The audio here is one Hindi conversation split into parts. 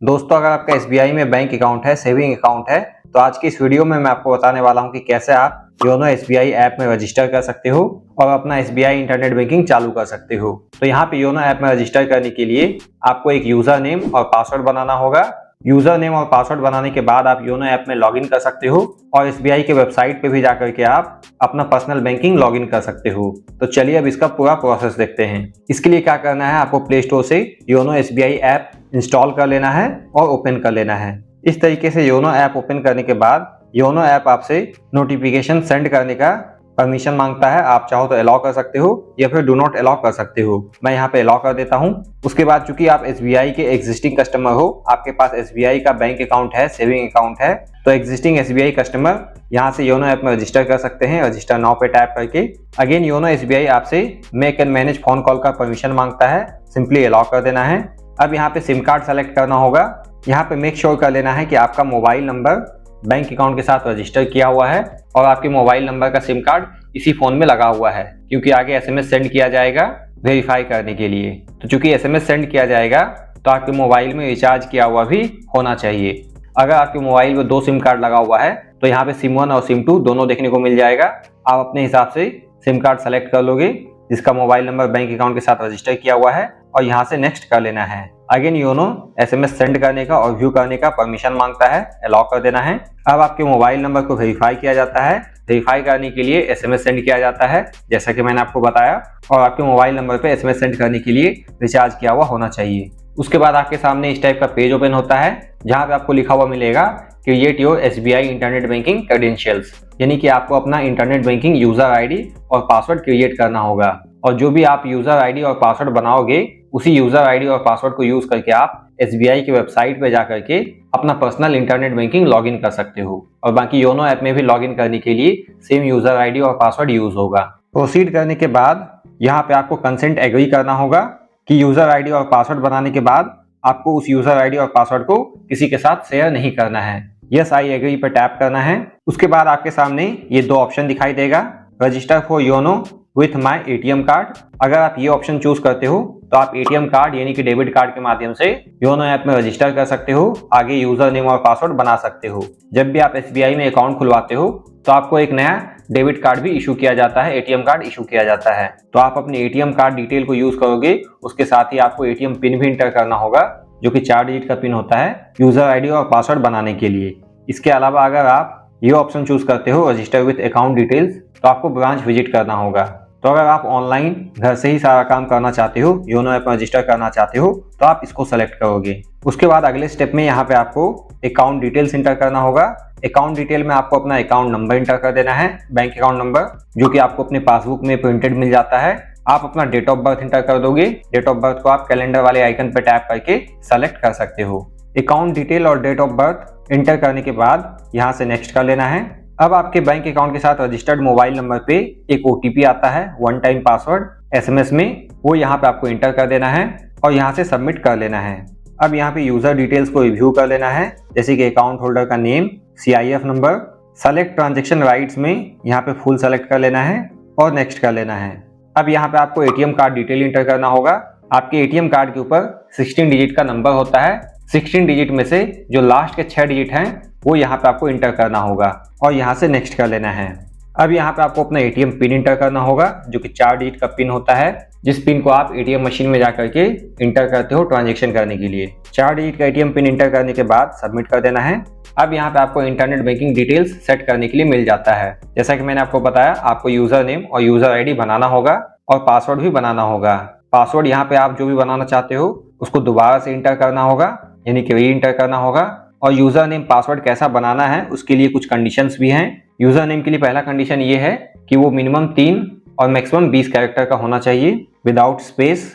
दोस्तों, अगर आपका एसबीआई में बैंक अकाउंट है, सेविंग अकाउंट है, तो आज की इस वीडियो में मैं आपको बताने वाला हूं कि कैसे आप योनो एसबीआई ऐप में रजिस्टर कर सकते हो और अपना एसबीआई इंटरनेट बैंकिंग चालू कर सकते हो। तो यहाँ पे योनो ऐप में रजिस्टर करने के लिए आपको एक यूजर नेम और पासवर्ड बनाना होगा। यूजर नेम और पासवर्ड बनाने के बाद आप योनो ऐप में लॉगिन कर सकते हो और एसबीआई के वेबसाइट पे भी जाकर के आप अपना पर्सनल बैंकिंग लॉगिन कर सकते हो। तो चलिए अब इसका पूरा प्रोसेस देखते हैं। इसके लिए क्या करना है, आपको प्ले स्टोर से योनो एसबीआई ऐप इंस्टॉल कर लेना है और ओपन कर लेना है। इस तरीके से योनो ऐप ओपन करने के बाद योनो ऐप आपसे नोटिफिकेशन सेंड करने का परमिशन मांगता है। आप चाहो तो अलाउ कर सकते हो या फिर डू नॉट अलाउ कर सकते हो। मैं यहाँ पे अलाउ कर देता हूँ। उसके बाद चूंकि आप एसबीआई के एग्जिस्टिंग कस्टमर हो, आपके पास एसबीआई का बैंक अकाउंट है, सेविंग अकाउंट है, तो एग्जिस्टिंग एसबीआई कस्टमर यहाँ से योनो ऐप में रजिस्टर कर सकते हैं। रजिस्टर नाउ पे टैप करके अगेन योनो एसबीआई आपसे make and manage phone call का परमिशन मांगता है, सिंपली अलाउ कर देना है। अब यहाँ पे सिम कार्ड सेलेक्ट करना होगा। यहाँ पे मेक श्योर कर लेना है कि आपका मोबाइल नंबर बैंक अकाउंट के साथ रजिस्टर किया हुआ है और आपके मोबाइल नंबर का सिम कार्ड इसी फोन में लगा हुआ है, क्योंकि आगे एसएमएस सेंड किया जाएगा वेरीफाई करने के लिए। तो चूंकि एसएमएस सेंड किया जाएगा तो आपके मोबाइल में रिचार्ज किया हुआ भी होना चाहिए। अगर आपके मोबाइल में 2 सिम कार्ड लगा हुआ है तो यहाँ पे सिम 1 और सिम 2 दोनों देखने को मिल जाएगा। आप अपने हिसाब से सिम कार्ड सेलेक्ट कर लोगे जिसका मोबाइल नंबर बैंक अकाउंट के साथ रजिस्टर किया हुआ है और यहाँ से नेक्स्ट कर लेना है। अगेन योनो एसएमएस सेंड करने का और व्यू करने का परमिशन मांगता है, अलाउ कर देना है। अब आपके मोबाइल नंबर को वेरीफाई किया जाता है। वेरीफाई करने के लिए एसएमएस सेंड किया जाता है जैसा कि मैंने आपको बताया, और आपके मोबाइल नंबर पे एसएमएस सेंड करने के लिए रिचार्ज किया हुआ होना चाहिए। उसके बाद आपके सामने इस टाइप का पेज ओपन होता है जहां पे आपको लिखा हुआ मिलेगा create your SBI internet banking credentials, यानी कि आपको अपना इंटरनेट बैंकिंग यूजर आईडी और पासवर्ड क्रिएट करना होगा। और जो भी आप यूजर आईडी और पासवर्ड बनाओगे उसी यूजर आईडी और पासवर्ड को यूज करके आप एसबीआई की वेबसाइट पे जाकर के अपना पर्सनल इंटरनेट बैंकिंग लॉगिन कर सकते हो। और बाकी योनो ऐप में भी लॉगिन करने के लिए सेम यूजर आईडी और पासवर्ड यूज होगा। प्रोसीड करने के बाद यहाँ पे आपको कंसेंट एग्री करना होगा कि यूजर आईडी और पासवर्ड बनाने के बाद आपको उस यूजर आईडी और पासवर्ड को किसी के साथ शेयर नहीं करना है। यस आई एग्री पर टैप करना है। उसके बाद आपके सामने ये 2 ऑप्शन दिखाई देगा, register for YONO with my ATM card. अगर आप ये ऑप्शन चूज करते हो तो आप एटीएम कार्ड यानी कि डेबिट कार्ड के माध्यम से योनो ऐप में रजिस्टर कर सकते हो, आगे यूजर नेम और पासवर्ड बना सकते हो। जब भी आप एसबीआई में अकाउंट खुलवाते हो तो आपको एक नया डेबिट कार्ड भी इशू किया जाता है, एटीएम कार्ड इशू किया जाता है। तो आप अपने एटीएम कार्ड डिटेल को यूज करोगे, उसके साथ ही आपको एटीएम पिन भी इंटर करना होगा जो कि 4 डिजिट का पिन होता है यूजर आईडी और पासवर्ड बनाने के लिए। इसके अलावा अगर आप ये ऑप्शन चूज करते हो रजिस्टर विद अकाउंट डिटेल्स, तो आपको ब्रांच विजिट करना होगा। तो अगर आप ऑनलाइन घर से ही सारा काम करना चाहते हो, योनो ऐप में रजिस्टर करना चाहते हो, तो आप इसको सेलेक्ट करोगे। उसके बाद अगले स्टेप में यहाँ पे आपको अकाउंट डिटेल्स इंटर करना होगा। अकाउंट डिटेल में आपको अपना अकाउंट नंबर इंटर कर देना है, बैंक अकाउंट नंबर, जो कि आपको अपने पासबुक में प्रिंटेड मिल जाता है। आप अपना डेट ऑफ बर्थ इंटर कर दोगे। डेट ऑफ बर्थ को आप कैलेंडर वाले आइकन पर टैप करके सेलेक्ट कर सकते हो। अकाउंट डिटेल और डेट ऑफ बर्थ इंटर करने के बाद यहाँ से नेक्स्ट कर लेना है। अब आपके बैंक अकाउंट के साथ रजिस्टर्ड मोबाइल नंबर पे एक ओटीपी आता है, 1 टाइम पासवर्ड एसएमएस में, वो यहाँ पे आपको इंटर कर देना है और यहाँ से सबमिट कर लेना है। अब यहाँ पे यूजर डिटेल्स को रिव्यू कर लेना है, जैसे कि अकाउंट होल्डर का name, CIF number, select transaction rights में यहाँ पे फुल सेलेक्ट कर लेना है और नेक्स्ट कर लेना है। अब यहाँ पे आपको एटीएम कार्ड डिटेल इंटर करना होगा। आपके एटीएम कार्ड के ऊपर 16 डिजिट का नंबर होता है। 16 डिजिट में से जो लास्ट के 6 डिजिट हैं वो यहाँ पे आपको इंटर करना होगा और यहाँ से नेक्स्ट कर लेना है। अब यहाँ पे आपको अपना एटीएम पिन इंटर करना होगा जो कि 4 डिजिट का पिन होता है, जिस पिन को आप एटीएम मशीन में जाकर के इंटर करते हो ट्रांजैक्शन करने के लिए। 4 डिजिट का एटीएम पिन इंटर करने के बाद सबमिट कर देना है। अब यहाँ पे आपको इंटरनेट बैंकिंग डिटेल्स सेट करने के लिए मिल जाता है। जैसा कि मैंने आपको बताया, आपको यूजर नेम और यूजर आईडी बनाना होगा और पासवर्ड भी बनाना होगा। पासवर्ड यहाँ पे आप जो भी बनाना चाहते हो उसको दोबारा से इंटर करना होगा, यानी कि री इंटर करना होगा। और यूजर नेम पासवर्ड कैसा बनाना है उसके लिए कुछ कंडीशंस भी हैं। यूजर नेम के लिए पहला कंडीशन ये है कि वो मिनिमम 3 और मैक्सिमम 20 कैरेक्टर का होना चाहिए विदाउट स्पेस।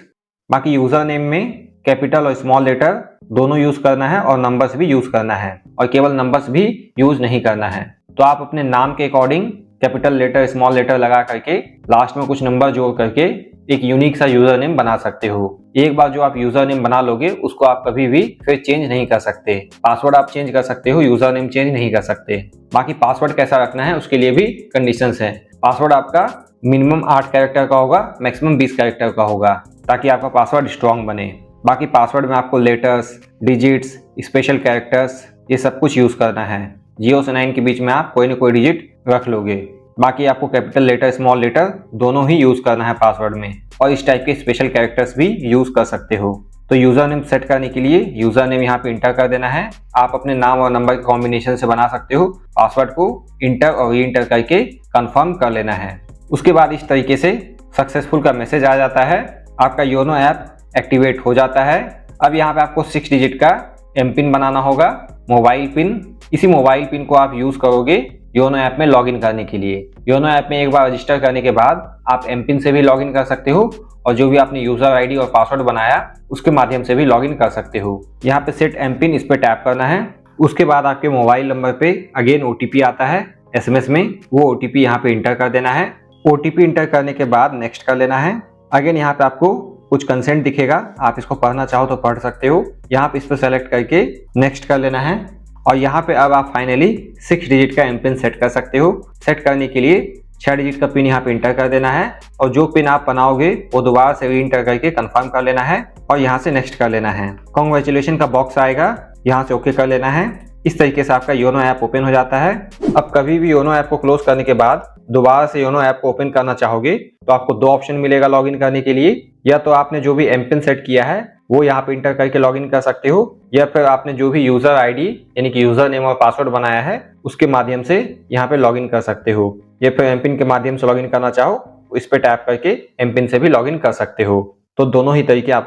बाकी यूजर नेम में कैपिटल और स्मॉल लेटर दोनों यूज करना है और नंबर्स भी यूज करना है, और केवल नंबर्स भी यूज नहीं करना है। तो आप अपने नाम के according capital letter small letter लगा करके लास्ट में कुछ नंबर जोड़ करके एक यूनिक सा यूजर नेम बना सकते हो। एक बार जो आप यूजर नेम बना लोगे उसको आप कभी भी फिर चेंज नहीं कर सकते। पासवर्ड आप चेंज कर सकते हो, यूजर नेम चेंज नहीं कर सकते। बाकी पासवर्ड कैसा रखना है उसके लिए भी कंडीशंस हैं। पासवर्ड आपका मिनिमम 8 कैरेक्टर का होगा, मैक्सिमम 20 कैरेक्टर का होगा, ताकि आपका पासवर्ड स्ट्रांग बने। बाकी पासवर्ड में आपको लेटर्स, डिजिट्स, स्पेशल कैरेक्टर्स, ये सब कुछ यूज करना है। 0 से 9 के बीच में आप कोई ना कोई डिजिट रख लोगे। बाकी आपको कैपिटल लेटर, स्मॉल लेटर दोनों ही यूज करना है पासवर्ड में, और इस टाइप के स्पेशल कैरेक्टर्स भी यूज कर सकते हो। तो यूजर नेम सेट करने के लिए यूजर नेम यहाँ पे इंटर कर देना है। आप अपने नाम और नंबर के कॉम्बिनेशन से बना सकते हो। पासवर्ड को इंटर और री इंटर करके कंफर्म कर लेना है। उसके बाद इस तरीके से सक्सेसफुल का मैसेज आ जाता है, आपका योनो ऐप एक्टिवेट हो जाता है। अब यहाँ पे आपको 6 डिजिट का एम पिन बनाना होगा, मोबाइल पिन। इसी मोबाइल पिन को आप यूज करोगे योनो ऐप में लॉगिन करने के लिए। योनो ऐप में एक बार रजिस्टर करने के बाद आप एम पिन से भी लॉगिन कर सकते हो, और जो भी आपने यूजर आईडी और पासवर्ड बनाया उसके माध्यम से भी लॉगिन कर सकते हो। यहाँ पे सेट एम पिन, इस पे टैप करना है। उसके बाद आपके मोबाइल नंबर पे अगेन ओटीपी आता है एसएमएस में, वो ओटीपी यहाँ पे इंटर कर देना है। ओटीपी इंटर करने के बाद नेक्स्ट कर लेना है। अगेन यहाँ पे आपको कुछ कंसेंट दिखेगा, आप इसको पढ़ना चाहो तो पढ़ सकते हो। यहाँ पे इस पर सेलेक्ट करके नेक्स्ट कर लेना है, और यहाँ पे अब आप फाइनली 6 डिजिट का एम पिन सेट कर सकते हो। सेट करने के लिए 6 डिजिट का पिन यहाँ पे इंटर कर देना है, और जो पिन आप बनाओगे वो दोबारा से री इंटर करके कंफर्म कर लेना है, और यहाँ से नेक्स्ट कर लेना है। कांग्रेचुलेशन का बॉक्स आएगा, यहाँ से ओके कर लेना है। इस तरीके से आपका योनो ऐप ओपन हो जाता है। अब कभी भी योनो ऐप को क्लोज करने के बाद दोबारा से योनो ऐप को ओपन करना चाहोगे तो आपको 2 ऑप्शन मिलेगा लॉगिन करने के लिए। या तो आपने जो भी एम पिन सेट किया है वो यहाँ पे इंटर करके लॉगिन कर सकते हो, या फिर आपने जो भी यूजर आईडी यानी कि यूजर नेम और पासवर्ड बनाया है उसके माध्यम से यहाँ पे लॉगिन कर सकते हो, या फिर एम पिन के माध्यम से लॉगिन करना चाहो इस पे टैप करके एम पिन से भी लॉगिन कर सकते हो। तो दोनों ही तरीके आप